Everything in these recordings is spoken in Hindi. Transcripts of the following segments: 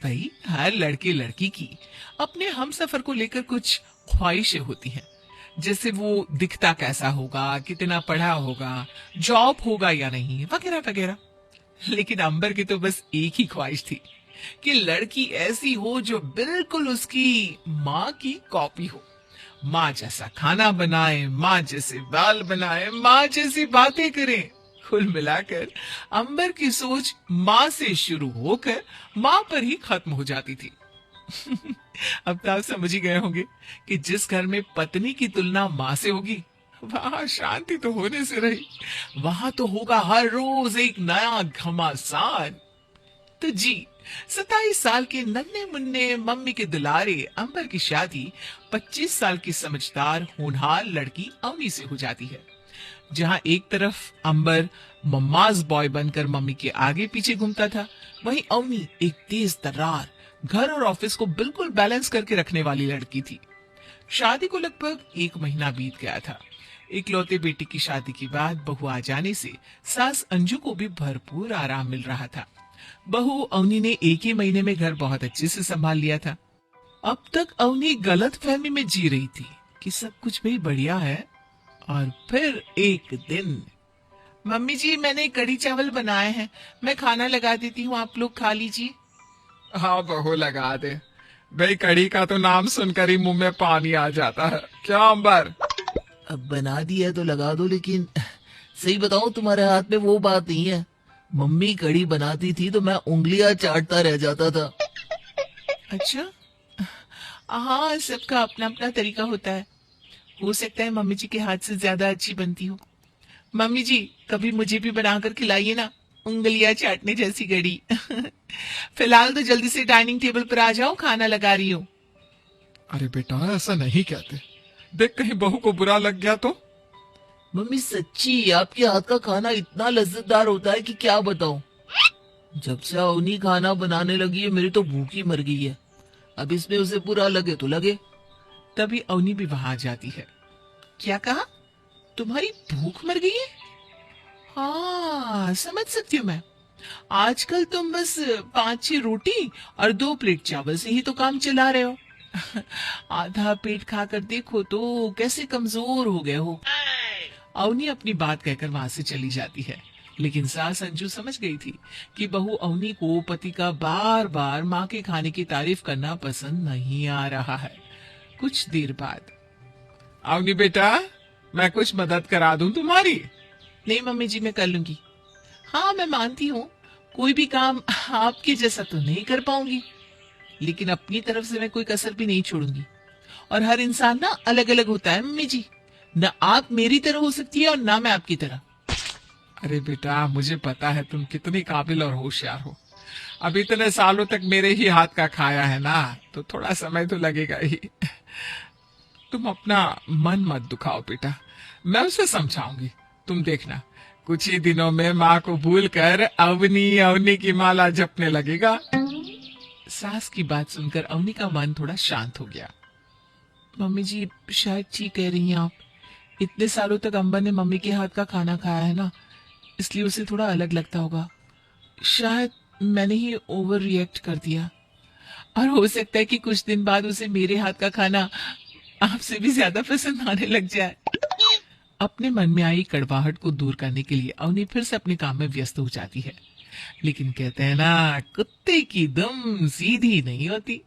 भाई, हर लड़के लड़की की अपने हम सफर को लेकर कुछ ख्वाहिशें होती हैं। जैसे वो दिखता कैसा होगा, कितना पढ़ा होगा, जॉब होगा या नहीं, वगैरह वगैरह। लेकिन अंबर की तो बस एक ही ख्वाहिश थी कि लड़की ऐसी हो जो बिल्कुल उसकी माँ की कॉपी हो। माँ जैसा खाना बनाए, माँ जैसे बाल बनाए, माँ जैसी बातें करे। कुल मिलाकर अंबर की सोच माँ से शुरू होकर माँ पर ही खत्म हो जाती थी। अब तो आप समझ ही गए होंगे कि जिस घर में पत्नी की तुलना माँ से होगी, वहां शांति तो होने से रही, वहां तो होगा हर रोज एक नया घमासान। तो जी, 27 साल के नन्हे मुन्ने मम्मी के दुलारे अंबर की शादी 25 साल की समझदार होनहार लड़की अवनी से हो जाती है। जहां एक तरफ अंबर मम्माज बॉय बनकर मम्मी के आगे पीछे घूमता था, वहीं अवनी एक तेज तर्रार घर और ऑफिस को बिल्कुल बैलेंस करके रखने वाली लड़की थी। शादी को लगभग 1 महीना बीत गया था। इकलौते बेटी की शादी के बाद बहू आ जाने से सास अंजू को भी भरपूर आराम मिल रहा था। बहू अवनी ने एक ही महीने में घर बहुत अच्छे से संभाल लिया था। अब तक अवनी गलत फहमी में जी रही थी कि सब कुछ भी बढ़िया है। और फिर एक दिन, मम्मी जी मैंने कढ़ी चावल बनाए हैं, मैं खाना लगा देती हूँ, आप लोग खा लीजिए। हाँ बहू, लगा दे। भाई, कढ़ी का तो नाम सुनकर ही मुंह में पानी आ जाता है। क्या अंबर? अब बना दिया तो लगा दो, लेकिन सही बताऊं तुम्हारे हाथ में वो बात नहीं है। मम्मी कढ़ी बनाती थी तो मैं उंगलियां चाटता रह जाता था। अच्छा, हाँ, सबका अपना अपना तरीका होता है। हो सकता है मम्मी जी के हाथ से ज्यादा अच्छी बनती हो। मम्मी जी, कभी मुझे भी बनाकर खिलाइए ना, उंगलियां चाटने जैसी घड़ी। फिलहाल तो जल्दी से डाइनिंग टेबल पर आ जाओ, खाना लगा रही हूँ। अरे बेटा, ऐसा नहीं कहते। देख, कहीं बहू को बुरा लग गया तो। मम्मी सच्ची, आपके हाथ का खाना इतना लज्जतदार होता है कि क्या बताऊं। जब से अवनी खाना बनाने लगी है, मेरी तो भूख ही मर गई है। अब इसमें उसे बुरा लगे तो लगे। तभी अवनी भी वहां आ जाती है। क्या कहा? तुम्हारी भूख मर गई है? हाँ, समझ सकती हूँ मैं। आजकल तुम बस 5-6 रोटी और 2 प्लेट चावल से ही तो काम चला रहे हो। आधा पेट खाकर देखो तो कैसे कमजोर हो गए हो। अवनी अपनी बात कहकर वहां से चली जाती है। लेकिन सास अंजू समझ गई थी कि बहू अवनी को पति का बार बार माँ के खाने की तारीफ करना पसंद नहीं आ रहा है। कुछ देर बाद, अवनी बेटा, मैं कुछ मदद करा दूं तुम्हारी? नहीं मम्मी जी, मैं कर लूंगी। हाँ, मैं मानती हूँ कोई भी काम आपके जैसा तो नहीं कर पाऊंगी, लेकिन अपनी तरफ से मैं कोई कसर भी नहीं छोड़ूंगी। और हर इंसान ना अलग अलग होता है मम्मी जी। ना आप मेरी तरह हो सकती है और ना मैं आपकी तरह। अरे बेटा, मुझे पता है तुम कितनी काबिल और होशियार हो। अब इतने सालों तक मेरे ही हाथ का खाया है ना, तो थोड़ा समय तो लगेगा ही। तुम अपना मन मत दुखाओ बेटा, मैं उसे समझाऊंगी। तुम देखना, कुछ ही दिनों में माँ को भूल कर अवनी अवनी की माला जपने लगेगा। सास की बात सुनकर अवनी का मन थोड़ा शांत हो गया। मम्मी जी शायद ठीक कह रही हैं आप। इतने सालों तक अंबर ने मम्मी के हाथ का खाना खाया है ना, इसलिए उसे थोड़ा अलग लगता होगा। शायद मैंने ही ओवर रिएक्ट कर दिया। और हो सकता है कि कुछ दिन बाद उसे मेरे हाथ का खाना आपसे भी ज्यादा पसंद आने लग जाए। अपने मन में आई कड़वाहट को दूर करने के लिए अवनी फिर से अपने काम में व्यस्त हो जाती है। लेकिन कहते हैं ना, कुत्ते की दुम सीधी नहीं होती।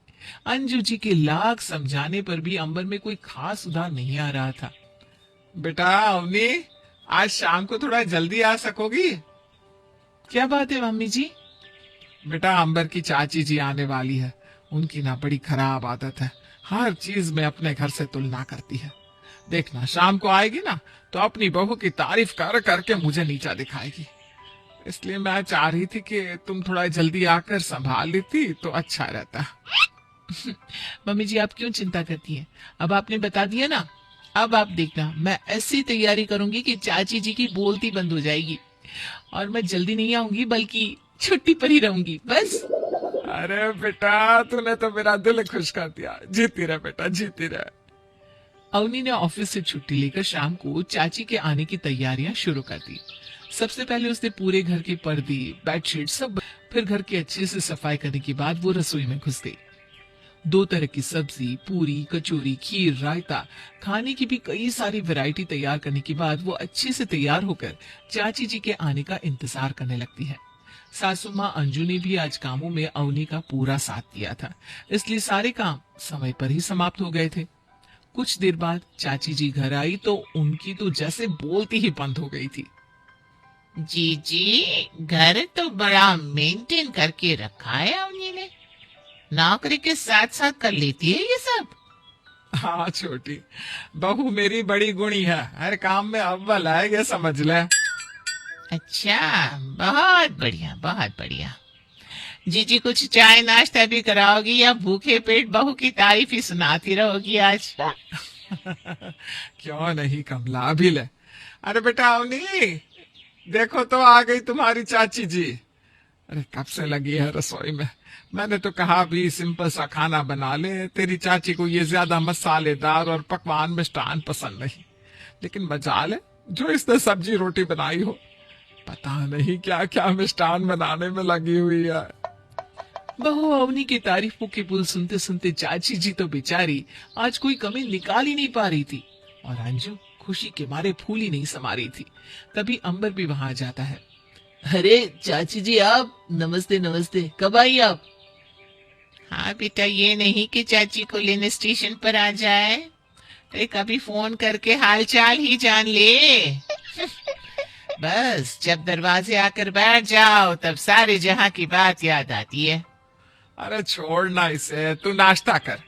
अंजू जी के लाख समझाने पर भी अंबर में कोई खास सुधार नहीं आ रहा था। बेटा अवनी, आज शाम को थोड़ा जल्दी आ सकोगी? क्या बात है मम्मी जी? बेटा, अंबर की चाची जी आने वाली है। उनकी ना बड़ी खराब आदत है, हर चीज में अपने घर से तुलना करती है। देखना, शाम को आएगी ना तो अपनी बहू की तारीफ कर करके मुझे नीचा दिखाएगी। इसलिए मैं चाह रही थी कि तुम थोड़ा जल्दी आकर संभाल लेती तो अच्छा रहता। मम्मी जी आप क्यों चिंता करती हैं? अब आपने बता दिया ना, अब आप देखना मैं ऐसी तैयारी करूंगी कि चाची जी की बोलती बंद हो जाएगी। और मैं जल्दी नहीं आऊंगी, बल्कि छुट्टी पर ही रहूंगी बस। अरे बेटा, तूने तो मेरा दिल खुश कर दिया। जीती रहे बेटा, जीती रहे। अवनी ने ऑफिस से छुट्टी लेकर शाम को चाची के आने की तैयारियां शुरू कर दी। सबसे पहले उसने पूरे घर के पर्दे, बेडशीट सब, फिर घर की अच्छे से सफाई करने के बाद वो रसोई में घुस गई। 2 तरह की सब्जी, पूरी, कचौरी, खीर, रायता, खाने की भी कई सारी वैरायटी तैयार करने के बाद वो अच्छे से तैयार होकर चाची जी के आने का इंतजार करने लगती है। सासू माँ अंजू ने भी आज कामों में अवनी का पूरा साथ दिया था, इसलिए सारे काम समय पर ही समाप्त हो गए थे। कुछ देर बाद चाची जी घर आई तो उनकी तो जैसे बोलती ही बंद हो गई थी। जी घर तो बड़ा मेंटेन करके रखा है अवनी ने। नौकरी के साथ साथ कर लेती है ये सब। हाँ छोटी बहू मेरी बड़ी गुणी है, हर काम में अव्वल है, ये समझ ले। अच्छा, बहुत बढ़िया बहुत बढ़िया। जीजी कुछ चाय नाश्ता भी कराओगी या भूखे पेट बहू की तारीफ ही सुनाती रहोगी आज? क्यों नहीं कमला, भी ले। अरे बेटा अवनी देखो तो आ गई तुम्हारी चाची जी। अरे कब से लगी है रसोई में। मैंने तो कहा भी सिंपल सा खाना बना ले, तेरी चाची को ये ज्यादा मसालेदार और पकवान मिष्टान पसंद नहीं, लेकिन बचा ले जो इसने सब्जी रोटी बनाई हो। पता नहीं क्या क्या मिष्टान बनाने में लगी हुई है। बहू अवनी की तारीफों के पुल सुनते सुनते चाची जी तो बेचारी आज कोई कमी निकाल ही नहीं पा रही थी, और अंजू खुशी के मारे फूल ही नहीं समा रही थी। तभी अंबर भी वहां आ जाता है। अरे चाची जी आप, नमस्ते नमस्ते, कब आई आप? हाँ बेटा, ये नहीं कि चाची को लेने स्टेशन पर आ जाए, अरे कभी फोन करके हालचाल ही जान ले। बस जब दरवाजे आकर बैठ जाओ तब सारे जहां की बात याद आती है। अरे छोड़ना इसे, तू नाश्ता कर।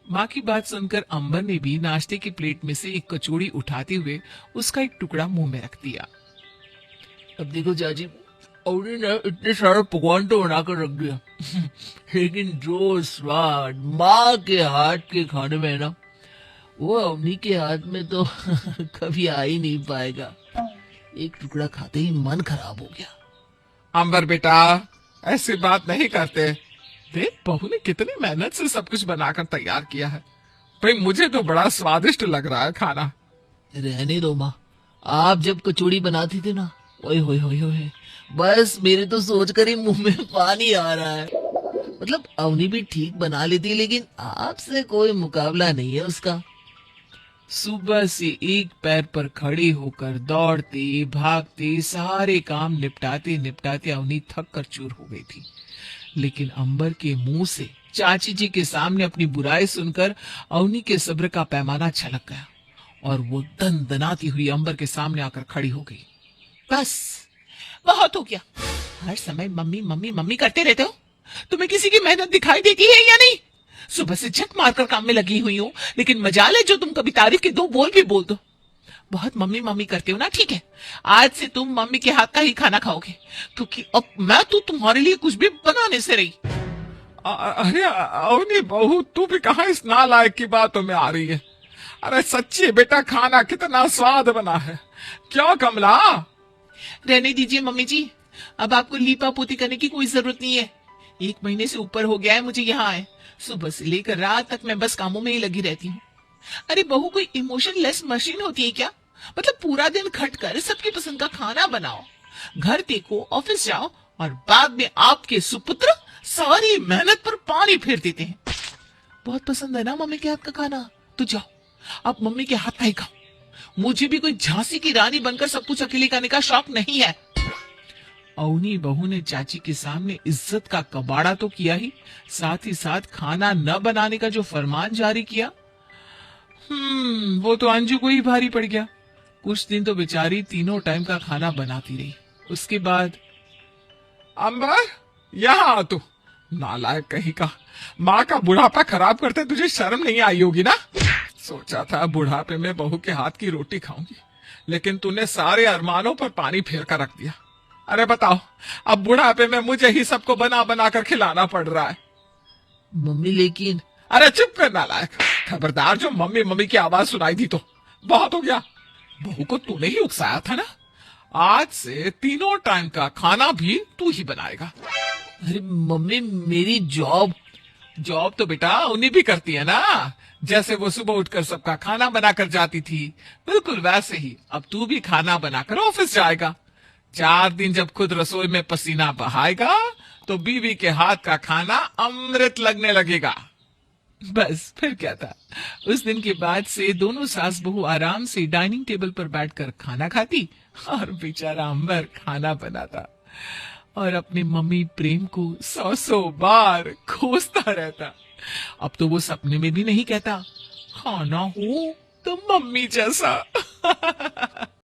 माँ की बात सुनकर अंबर ने भी नाश्ते की प्लेट में से एक कचौड़ी उठाते हुए उसका एक टुकड़ा मुंह में रख दिया। अब देखो चाची, अवनी ने इतने सारे पकवान तो बना कर रख दिया लेकिन जो स्वाद माँ के हाथ के खाने में है ना, वो अवनी के हाथ में तो कभी आ ही नहीं पाएगा। एक टुकड़ा खाते ही मन खराब हो गया। अंबर बेटा ऐसी बात नहीं करते, देख बहू ने कितनी मेहनत से सब कुछ बनाकर तैयार किया है। भाई मुझे तो बड़ा स्वादिष्ट लग रहा है खाना। रहने दो माँ, आप जब कचौड़ी बनाती थी ना, ओए होए होए होए, बस मेरे तो सोचकर ही मुंह में पानी आ रहा है। मतलब अवनी भी ठीक बना लेती, लेकिन आपसे कोई मुकाबला नहीं है उसका। सुबह से एक पैर पर खड़ी होकर दौड़ते भागते सारे काम निपटाते निपटाते अवनी थक कर चूर हो गई थी, लेकिन अंबर के मुंह से चाची जी के सामने अपनी बुराई सुनकर अवनी के सब्र का पैमाना छलक गया और वो दनदनाती हुई अंबर के सामने आकर खड़ी हो गई। बस बहुत हो गया, हर समय मम्मी मम्मी मम्मी करते रहते हो। तुम्हें किसी की मेहनत दिखाई देती है या नहीं? सुबह से झक मारकर काम में लगी हुई हूँ, लेकिन मजाल है जो तुम कभी तारीफ के 2 बोल भी बोल दो। बहुत मम्मी मम्मी करते हो ना, ठीक है, आज से तुम मम्मी के हाथ का ही खाना खाओगे, क्योंकि अब मैं तो तुम्हारे लिए कुछ भी बनाने से रही। अरे अवनी बहू तू भी कहाँ इस नालायक की बातों में आ रही है। अरे सच्ची बेटा खाना कितना स्वाद बना है। क्यों कमला? रहने दीजिए मम्मी जी, अब आपको लीपा पोती करने की कोई जरूरत नहीं है। 1 महीने से ऊपर हो गया है मुझे यहाँ आए, सुबह से लेकर रात तक मैं बस कामों में ही लगी रहती हूँ। अरे बहू कोई इमोशनलेस मशीन होती है क्या? मतलब पूरा दिन खटकर सबकी पसंद का खाना बनाओ, घर देखो, ऑफिस जाओ, और बाद में आपके सुपुत्र सारी मेहनत पर पानी फेर देते हैं। बहुत पसंद है ना मम्मी के हाथ का खाना, तो जाओ आप मम्मी के हाथ का ही खाओ। मुझे भी कोई झांसी की रानी बनकर सब कुछ अकेले खाने का शौक नहीं है। अवनी बहू ने चाची के सामने इज्जत का कबाड़ा तो किया ही, साथ ही साथ खाना न बनाने का जो फरमान जारी किया, वो तो अंजू को ही भारी पड़ गया। कुछ दिन तो बेचारी तीनों टाइम का खाना बनाती रही। उसके बाद अंबर यहाँ आ तू, नालायक कहीं का। माँ का बुढ़ापा खराब करते तुझे शर्म नहीं आई होगी ना। सोचा था बुढ़ापे में बहू के हाथ की रोटी खाऊंगी, लेकिन तूने सारे अरमानों पर पानी फेर कर रख दिया। अरे बताओ, अब बुढ़ापे में मुझे ही सबको बना बना कर खिलाना पड़ रहा है। मम्मी लेकिन, अरे चुप कर नालायक, खबरदार जो मम्मी मम्मी की आवाज सुनाई दी तो बहुत हो गया। बहू को तूने ही उकसाया था ना, आज से तीनों टाइम का खाना भी तू ही बनाएगा। अरे मम्मी मेरी जॉब, जॉब तो बेटा उन्हीं भी करती है ना, जैसे वो सुबह उठकर सबका खाना बनाकर जाती थी, बिल्कुल वैसे ही अब तू भी खाना बनाकर ऑफिस जाएगा। 4 दिन जब खुद रसोई में पसीना बहाएगा तो बीवी के हाथ का खाना अमृत लगने लगेगा। बस फिर क्या था, उस दिन के बाद से दोनों सास बहू आराम से डाइनिंग टेबल पर बैठकर खाना खाती और बेचारा अंबर खाना बनाता और अपनी मम्मी प्रेम को 100 बार खोजता रहता। अब तो वो सपने में भी नहीं कहता खाना हो तो मम्मी जैसा।